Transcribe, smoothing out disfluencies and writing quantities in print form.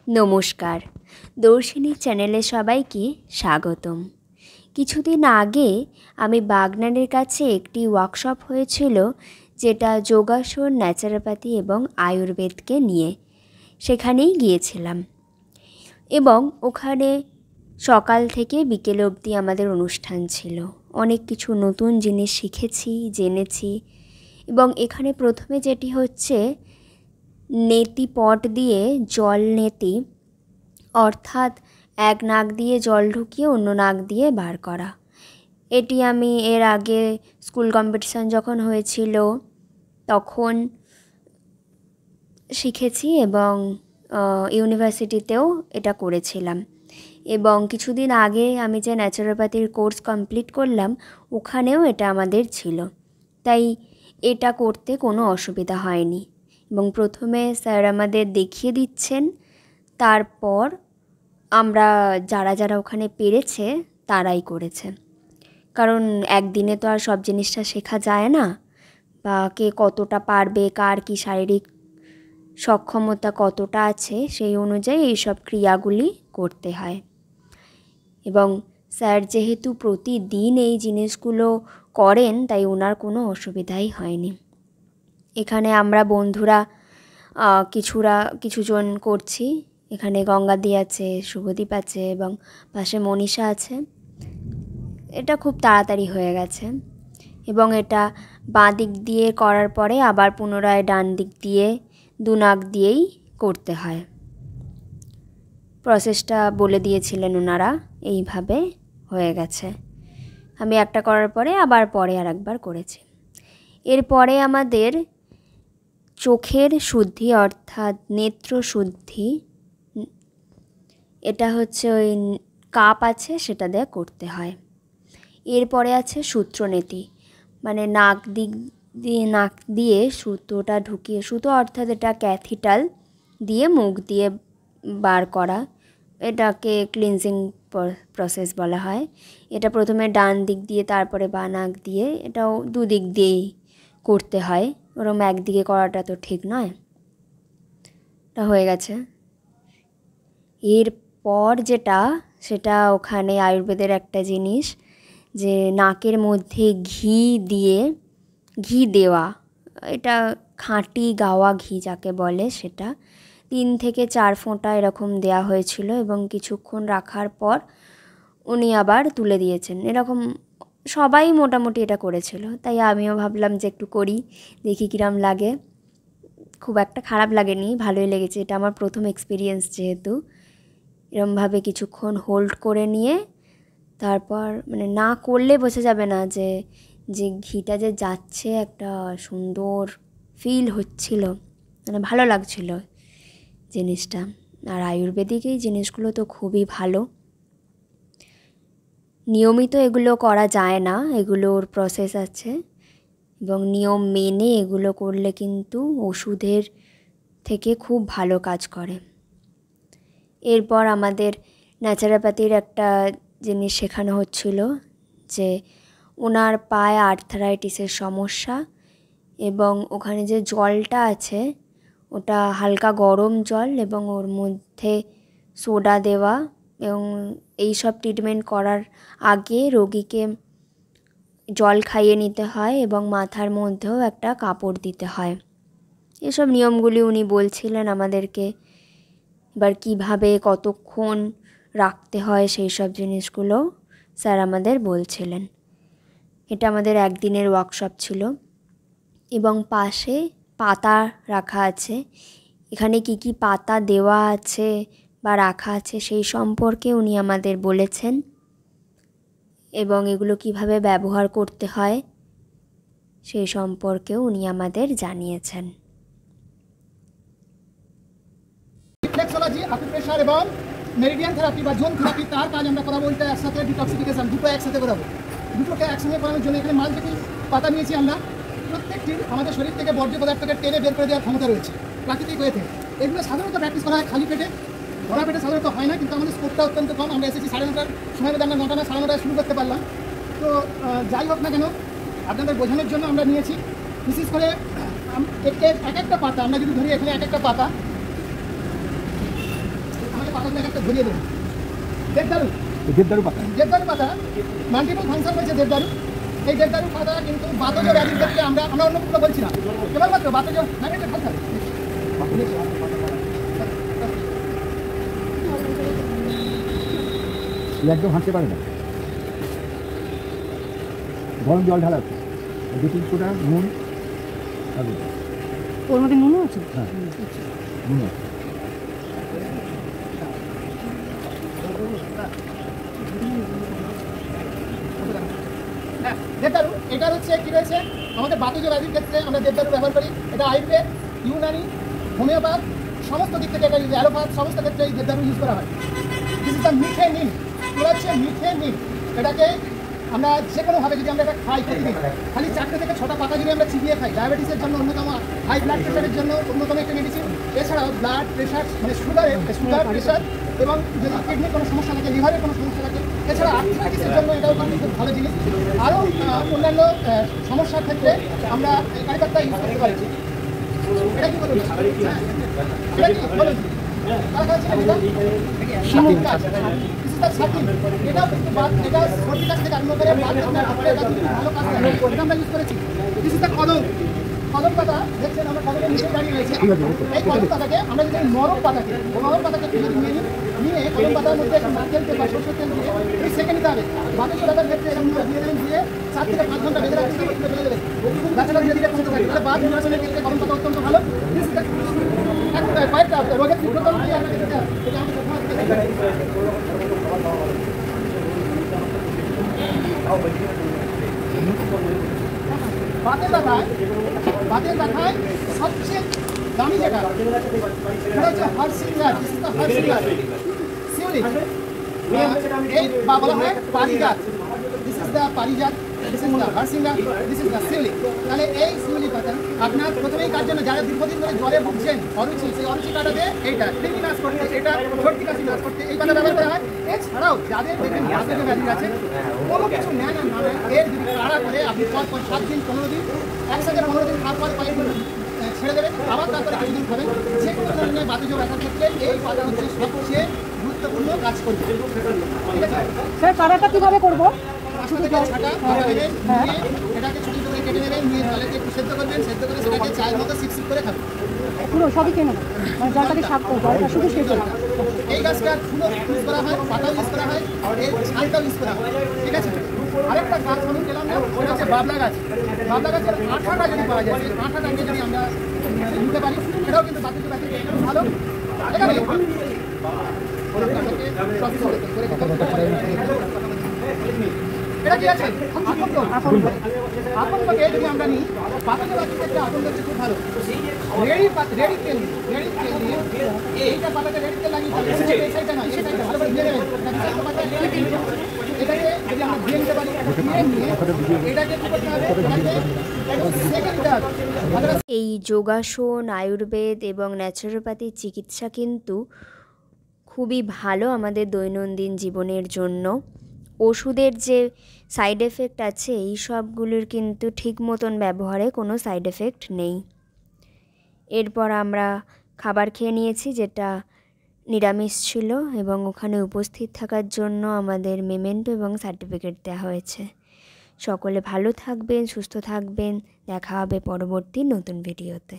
নমস্কার, দর্শিনী চ্যানেলে সবাইকে স্বাগতম। কিছুদিন আগে আমি বাগনানের কাছে একটি ওয়ার্কশপ হয়েছিল, যেটা যোগাসন, ন্যাচারোপ্যাথি এবং আয়ুর্বেদকে নিয়ে। সেখানেই গিয়েছিলাম এবং ওখানে সকাল থেকে বিকেল অবধি আমাদের অনুষ্ঠান ছিল। অনেক কিছু নতুন জিনিস শিখেছি, জেনেছি। এবং এখানে প্রথমে যেটি হচ্ছে নেতি পট দিয়ে জল নেতি, অর্থাৎ এক নাক দিয়ে জল ঢুকিয়ে অন্য নাক দিয়ে বার করা। এটি আমি এর আগে স্কুল কম্পিটিশান যখন হয়েছিল তখন শিখেছি এবং ইউনিভার্সিটিতেও এটা করেছিলাম। এবং কিছুদিন আগে আমি যে ন্যাচারোপ্যাথির কোর্স কমপ্লিট করলাম ওখানেও এটা আমাদের ছিল, তাই এটা করতে কোনো অসুবিধা হয়নি। এবং প্রথমে স্যার আমাদের দেখিয়ে দিচ্ছেন, তারপর আমরা যারা ওখানে পেরেছে তারাই করেছে। কারণ একদিনে তো আর সব জিনিসটা শেখা যায় না, বা কে কতটা পারবে, কার কি শারীরিক সক্ষমতা কতটা আছে, সেই অনুযায়ী এইসব ক্রিয়াগুলি করতে হয়। এবং স্যার যেহেতু প্রতিদিন এই জিনিসগুলো করেন, তাই ওনার কোনো অসুবিধাই হয়নি। এখানে আমরা বন্ধুরা কিছুজন করছি। এখানে গঙ্গাদি আছে, শুভদীপ আছে এবং পাশে মনীষা আছে। এটা খুব তাড়াতাড়ি হয়ে গেছে এবং এটা বাঁ দিক দিয়ে করার পরে আবার পুনরায় ডান দিক দিয়ে দু নাক দিয়েই করতে হয়। প্রসেসটা বলে দিয়েছিলেন ওনারা, এইভাবে হয়ে গেছে। আমি একটা করার পরে আবার পরে আর একবার করেছি। এরপরে আমাদের চোখের শুদ্ধি, অর্থাৎ নেত্র শুদ্ধি, এটা হচ্ছে ওই কাপ আছে সেটা দিয়ে করতে হয়। এরপরে আছে সূত্রনেতি, মানে নাক দিয়ে সুতোটা ঢুকিয়ে, সুতো অর্থাৎ এটা ক্যাথিটাল দিয়ে মুখ দিয়ে বার করা। এটাকে ক্লিনজিং প্রসেস বলা হয়। এটা প্রথমে ডান দিক দিয়ে তারপরে বাঁ নাক দিয়ে, এটাও দুদিক দিয়েই করতে হয়, ওরকম একদিকে করাটা তো ঠিক নয়। এটা হয়ে গেছে। এরপর সেটা ওখানে আয়ুর্বেদের একটা জিনিস, যে নাকের মধ্যে ঘি দেওয়া, এটা খাঁটি গাওয়া ঘি যাকে বলে, সেটা 3 থেকে 4 ফোঁটা এরকম দেয়া হয়েছিল এবং কিছুক্ষণ রাখার পর উনি আবার তুলে দিয়েছেন। এরকম সবাই মোটামুটি এটা করেছিল, তাই আমিও ভাবলাম যে একটু করি, দেখি কিরম লাগে। খুব একটা খারাপ লাগেনি, ভালোই লেগেছে। এটা আমার প্রথম এক্সপিরিয়েন্স, যেহেতু এরমভাবে কিছুক্ষণ হোল্ড করে নিয়ে তারপর, মানে না করলে বোঝা যাবে না যে ঘিটা যে যাচ্ছে, একটা সুন্দর ফিল হচ্ছিল, মানে ভালো লাগছিল জিনিসটা। আর আয়ুর্বেদিক এই জিনিসগুলো তো খুবই ভালো। নিয়মিত এগুলো করা যায় না, এগুলোর প্রসেস আছে এবং নিয়ম মেনে এগুলো করলে কিন্তু ওষুধের থেকে খুব ভালো কাজ করে। এরপর আমাদের ন্যাচারোপ্যাথির একটা জিনিস শেখানো হচ্ছিল, যে ওনার পায়ে আর্থারাইটিসের সমস্যা এবং ওখানে যে জলটা আছে ওটা হালকা গরম জল এবং ওর মধ্যে সোডা দেওয়া, এবং এই সব ট্রিটমেন্ট করার আগে রোগীকে জল খাইয়ে নিতে হয় এবং মাথার মধ্যেও একটা কাপড় দিতে হয়। এসব নিয়মগুলি উনি বলছিলেন আমাদেরকে। এবার কিভাবে কতক্ষণ রাখতে হয় সেই সব জিনিসগুলো স্যার আমাদের বলছিলেন। এটা আমাদের একদিনের ওয়ার্কশপ ছিল এবং পাশে পাতা রাখা আছে। এখানে কি কি পাতা দেওয়া আছে বা রাখা আছে সেই সম্পর্কে উনি আমাদের বলেছেন এবং এগুলো কিভাবে ব্যবহার করতে হয় সেই সম্পর্কেও উনি আমাদের জানিয়েছেন। রিফ্লেক্সোলজি, অ্যাকুপ্রেশার এবং মেরিডিয়ান থেরাপি বা জোন থেরাপি, তার কাজ আমরা করাবো। এটা একসাথে ডিটক্সিফিকেশন, দুটো একসাথে করাবো। দুটোকে একসঙ্গে করানোর জন্য এখানে মাল্টিপি পাতা নিয়েছি আমরা। প্রত্যেকটির আমাদের শরীর থেকে বর্জ্য পদার্থকে টেনে বের করে দেওয়ার ক্ষমতা রয়েছে প্রাকৃতিক ওয়েতে। এগুলো সাধারণত প্র্যাকটিস করা হয় খালি পেটে, ভরা পেটে সাধারণত হয় না, কিন্তু আমাদের স্কোপটা অত্যন্ত কম। আমরা এসেছি 9:30টার সময় মধ্যে, আমরা 9টা না 9:30টায় শুরু করতে পারলাম। তো যাই হোক না কেন, আপনাদের বোঝানোর জন্য আমরা নিয়েছি। বিশেষ করে এক একটা পাতা আমরা যদি ধরি, এখানে এক একটা পাতা আপনাকে একটা ধরিয়ে দেবো। দেবদারু পাতা মাল্টিপল ফাংশন রয়েছে দেবদারু। এই দেবদারু পাতা কিন্তু বাতজ ব্যাধির ক্ষেত্রে আমরা অন্য কোনো বলছি না, কেবলমাত্র বাতজ এটা ভালো থাকে। একদম হাঁটতে পারে না, গরম জল ঢালা আছে, 2-3 ফোঁটা নুন, ওর মধ্যে নুনও আছে। হ্যাঁ নুন আছে। হ্যাঁ, দেবদারু এটা হচ্ছে কি রয়েছে আমাদের বাতজ ব্যাধির ক্ষেত্রে আমরা দেবদারু ব্যবহার করি। এটা আয়ুর্বেদ, ইউনানি, হোমিওপ্যাথ সমস্ত দিক থেকে এটা অ্যালোপ্যাথ সমস্ত ক্ষেত্রে এই দেবদারু ইউজ করা হয়। দিস ইজ দ্য মিঠে নিম। এটা হচ্ছে মিঠে নিম। এটাকে আমরা যে কোনোভাবে যদি আমরা এটা খাই প্রতিদিন, খালি 4 থেকে 6টা পাতা যদি আমরা চিবিয়ে খাই, ডায়াবেটিসের জন্য অন্যতম, হাই ব্লাড প্রেশারের জন্য অন্যতম একটা মেডিসিন। এছাড়াও ব্লাড প্রেশার মানে সুগার প্রেশার এবং যদি কিডনির কোনো সমস্যা থাকে, লিভারের কোনো সমস্যা থাকে, এছাড়া আর্থ্রাইটিসের জন্য এটাও কিন্তু খুব ভালো জিনিস। আরও অন্যান্য সমস্যার ক্ষেত্রে আমরা এই কারি পাতা ইউজ করতে পারি। এটা কি বলুন? হ্যাঁ, এটা কি বলুন? কারা খাচ্ছেন এটা? শাকিল গাছ। এটাও কিন্তু এটা সর্দি কাছ থেকে আরম্ভ করে এটা কিন্তু ভালো কাজ করে। এটা আমরা ইউজ করেছি। দিস ইজ দ্য কদম পাতা। দেখছেন আমরা কদমের নিচে দাঁড়িয়ে রয়েছে। এই কদম পাতাকে আমরা যদি নরম পাতাকে যদি নিয়ে কদম পাতার মধ্যে একটু নারকেল তেল বা সরষের তেল দিয়ে এই সেকে নিতে হবে। বাকি পাতার ক্ষেত্রে এরকম দিয়ে দেবেন, দিয়ে 4 থেকে 5 ঘন্টা বেঁধে রাখতে হবে, ফেলে দেবেন। গাছটা ধীরে ধীরে কমতে থাকে। তাহলে বাদ নির্বাচনের ক্ষেত্রে কদম পাতা অত্যন্ত ভালো। কয়েকটা রোগের তীব্রতা অনুযায়ী আপনাকে দিতে হবে। এটা আমাদের বাতের ব্যথায় সবচেয়ে দামি যেটা সেটা হচ্ছে হারসিঙ্গার। শিউলিক, এই বা বলা হয় পারিজাত। This is the parijat, this is the harsingar, this is the shiulik. তাহলে এই শিউলিক পাতা আপনার প্রথমেই কাজ জন্য যারা দীর্ঘদিন ধরে জ্বরে ভুগছেন, অরুচি, সেই অরুচি কাটাতে এইটা, কৃমি নাশ করতে, এটা সর্দি কাশি নাশ করতে এই পাতা ব্যবহার করা হয়। এছাড়াও যাদের দেখবেন বাতজ ব্যাধি আছে, কোনো কিছু নেন আর না নেন, এর যদি কাড়া করে আপনি পর 7 দিন 15 দিন একসাথে 15 দিন খাওয়ার পরে কয়েকদিন ছেড়ে দেবেন, আবার তারপরে কিছুদিন খাবেন। যে কোনো ধরনের বাতজ ব্যথার ক্ষেত্রে এই পাতা হচ্ছে সবচেয়ে গুরুত্বপূর্ণ কাজ করবে। ঠিক আছে স্যার, কাড়াটা কিভাবে করবো? এটাকে ছোট ছোট করে কেটে নেবেন, নিয়ে জলেতে একটু সেদ্ধ করবেন, সেদ্ধ করে সেটাকে চায়ের মতো সিপ করে খাবেন। পুরো সবই কেন মানে জলটাকে সাফ করবো, জলটা শুধু সেদ্ধ করা। এই গাছটার ফুলও ইউজ করা হয়, পাতাও ইউজ করা হয়, এর ছালটাও ইউজ করা হয়। ঠিক আছে, আরেকটা গাছ আমি পেলাম না, সেটা হচ্ছে বাবলা গাছ। বাবলা গাছের আঠাটা যদি পাওয়া যায়, সেই আঠাটাকে যদি আমরা নিতে পারি, সেটাও কিন্তু বাতিতে ভালো। এখানে এটা কি আছে? আকন্দকে যদি আমরা নিই, বাতাজ ব্যথার ক্ষেত্রে আকন্দ হচ্ছে খুব ভালো। রেডি তেল দিয়ে এইটা পাতাতে রেডি তেল লাগিয়ে এই সাইডটা নয়, এই সাইডটা ভালো করে দিয়ে দেবেন। এটাকে যদি আমরা দিয়ে নিতে পারি, এটাকে কি করতে হবে? এই যোগাসন, আয়ুর্বেদ এবং ন্যাচুরোপ্যাথি চিকিৎসা কিন্তু খুবই ভালো আমাদের দৈনন্দিন জীবনের জন্য। ওষুধের যে সাইড এফেক্ট আছে, এই সবগুলোর কিন্তু ঠিক মতন ব্যবহারে কোনো সাইড এফেক্ট নেই। এরপর আমরা খাবার খেয়ে নিয়েছি, যেটা নিরামিষ ছিল, এবং ওখানে উপস্থিত থাকার জন্য আমাদের মেমেন্টো এবং সার্টিফিকেট দেওয়া হয়েছে। সকলে ভালো থাকবেন, সুস্থ থাকবেন। দেখা হবে পরবর্তী নতুন ভিডিওতে।